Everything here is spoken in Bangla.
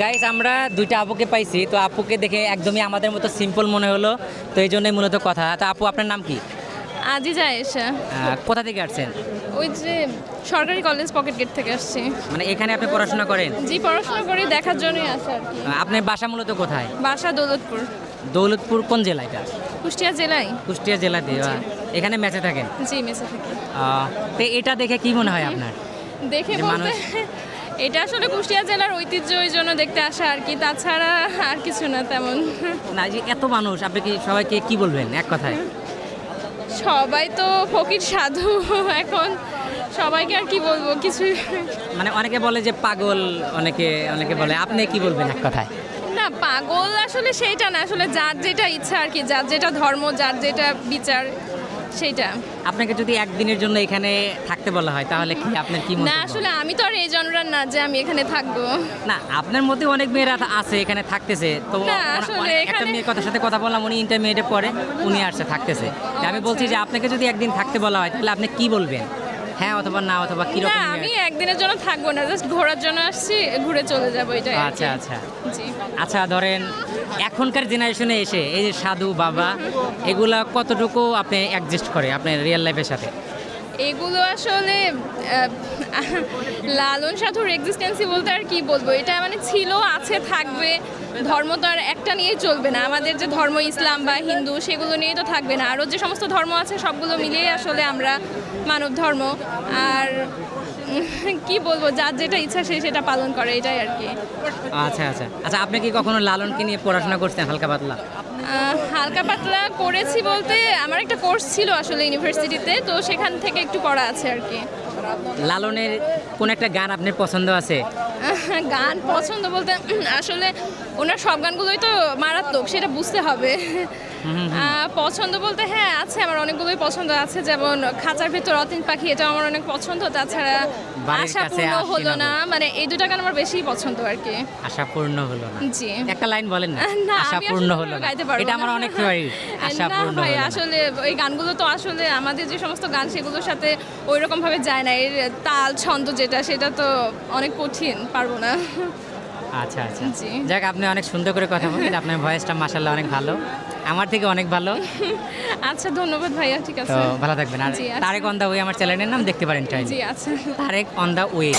গাইস আমরা দুইটা আপুকে পাইছি, তো আপুকে দেখে একদমই আমাদের মতো সিম্পল মনে হলো, তো এই জন্যই মূলত কথা। তো আপু আপনার নাম কি? আজিজা এসা। কোথা থেকে আসছেন? ওই যে সরকারি কলেজ পকেট গেট থেকে আসছি। মানে এখানে আপনি পড়াশোনা করেন? জি, পড়াশোনা করি, দেখার জন্যই আসা আর কি। আপনার বাসা মূলত কোথায়? বাসা দৌলতপুর। দৌলতপুর কোন জেলা এটা? কুষ্টিয়া জেলায়। কুষ্টিয়া জেলাতে। এখানে মেসে থাকেন? জি, মেসে থাকি। তো এটা দেখে কি মনে হয় আপনার? দেখে যে বলতে মানুষ- এটা আসলে কুষ্টিয়া জেলার ঐতিহ্য, ওই জন্য দেখতে আসা আর কি, তাছাড়া আর কিছু না তেমন। না, যে এত মানুষ, আপনি কি সবাইকে কি বলবেন এক কথায়? সবাই তো ফকির সাধু এখন, সবাইকে আর কি বলবো কিছু। মানে অনেকে বলে যে পাগল, অনেকে অনেকে বলে, আপনি কি বলবেন এক কথায়? না, পাগল আসলে সেইটা না, আসলে যার যেটা ইচ্ছা আর কি, যার যেটা ধর্ম, যার যেটা বিচার সেইটা। আপনাকে যদি একদিনের জন্য এখানে থাকতে বলা হয় তাহলে কি আপনার কি না, মন্তব্য? আসলে আমি তো আর এই জনরার না যে আমি এখানে থাকবো। না, আপনার মধ্যে অনেক মেয়েরা আছে এখানে থাকতেছে, তো না, আসলে একটা এখানে- মেয়ের কথার সাথে কথা বললাম, উনি ইন্টারমিডিয়েটে পড়ে, উনি আসছে থাকতেছে। তো আমি বলছি যে আপনাকে যদি একদিন থাকতে বলা হয় তাহলে আপনি কি বলবেন? হ্যাঁ অথবা না, অথবা না, কিরকম? আমি একদিনের জন্য থাকবো না, জাস্ট ঘোরার জন্য আসছি, ঘুরে চলে যাবো এটাই আর কি। আচ্ছা আচ্ছা জি। আচ্ছা, ধরেন এখনকার জেনারেশনে এসে এই যে সাধু বাবা, এগুলা কতটুকু আপনি অ্যাডজাস্ট করে আপনার রিয়েল লাইফের সাথে? এগুলো আসলে লালন সাধুর এক্সিস্টেন্সি বলতে আর কি বলবো, এটা মানে ছিল, আছে, থাকবে। ধর্ম তো আর একটা নিয়েই চলবে না, আমাদের যে ধর্ম ইসলাম বা হিন্দু সেগুলো নিয়েই তো থাকবে না, আরও যে সমস্ত ধর্ম আছে সবগুলো মিলিয়ে আসলে আমরা মানব ধর্ম। আর কি বলবো, যার যেটা ইচ্ছা সে সেটা পালন করে, এটাই আর কি। আচ্ছা আচ্ছা আচ্ছা, আপনি কি কখনো লালনকে নিয়ে পড়াশোনা করছেন হালকা পাতলা? হালকা পাতলা করেছি বলতে, আমার একটা কোর্স ছিল আসলে ইউনিভার্সিটিতে, তো সেখান থেকে একটু পড়া আছে আর কি। লালনের কোন একটা গান আপনার পছন্দ আছে? গান পছন্দ বলতে আসলে ওনার সব গানগুলোই তো মারাত্মক, সেটা বুঝতে হবে। পছন্দ বলতে হ্যাঁ আছে, আমার অনেকগুলোই পছন্দ আছে, যেমন খাঁচার ভেতর অতীন পাখি, এটা আমার অনেক পছন্দ। তাছাড়া বাড়ির আশা কাছে পূর্ণ আসছি হলো না না, মানে এই দুটা গান আমার বেশি পছন্দ আর কি। আশা পূর্ণ হলো না? জি। একটা লাইন বলেন না। না, আশা আমি পূর্ণ আসলে হলো না, গাইতে পারবো এটা আমার না। অনেক ফেভারিট। আশা না পূর্ণ ভাই, হলো না। আসলে এই গানগুলো তো আসলে আমাদের যে সমস্ত গান সেগুলোর সাথে ওই রকম ভাবে যায় না, এর তাল ছন্দ যেটা সেটা তো অনেক কঠিন, পারবো না। আচ্ছা আচ্ছা, জি। যাক, আপনি অনেক সুন্দর করে কথা বলেন, আপনার ভয়েসটা মাশাআল্লাহ অনেক ভালো, আমার থেকে অনেক ভালো। আচ্ছা, ধন্যবাদ ভাইয়া, ঠিক তো আছে। ভালো থাকবেন। আর জি, আচ্ছা। তারেক অন দা ওয়ে আমার চ্যানেলের নাম, দেখতে পারেন চাইলে। জি, আচ্ছা। Tarek on the way.